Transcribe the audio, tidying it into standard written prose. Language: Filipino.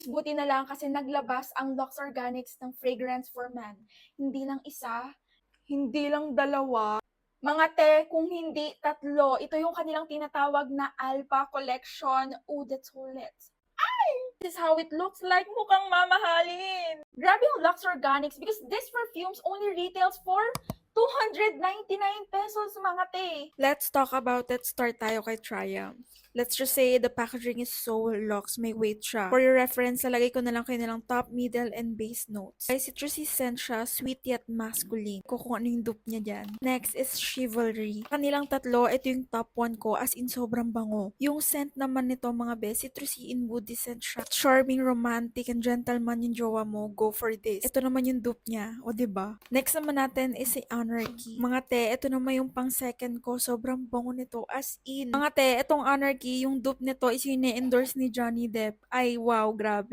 Buti na lang kasi naglabas ang Lux Organics ng fragrance for man. Hindi lang isa, hindi lang dalawa. Mga te, kung hindi tatlo, ito yung kanilang tinatawag na Alpha Collection. Ooh, that's so lit. This is how it looks like. Mukhang mamahalin. Grabe yung Lux Organics because this perfumes only retails for 299 pesos, mga te. Let's talk about it. Start tayo kay Triumph. Let's just say the packaging is so luxe, may weight siya. For your reference, lalagay ko na lang kayo nilang top, middle, and base notes. Ay, citrusy scent siya, sweet yet masculine. Kung ano yung dupe niya dyan. Next is Chivalry. Kanilang tatlo, ito yung top 1 ko, as in sobrang bango. Yung scent naman nito mga best, citrusy in woody scent siya. Charming, romantic, and gentleman yung jowa mo, go for this. Ito naman yung dupe niya, o diba? Next naman natin is si Anarchy. Mga te, ito naman yung pang second ko, sobrang bango nito, as in. Mga te, itong Anarchy, yung dupe nito is yung endorse ni Johnny Depp. Ay, wow, grabe.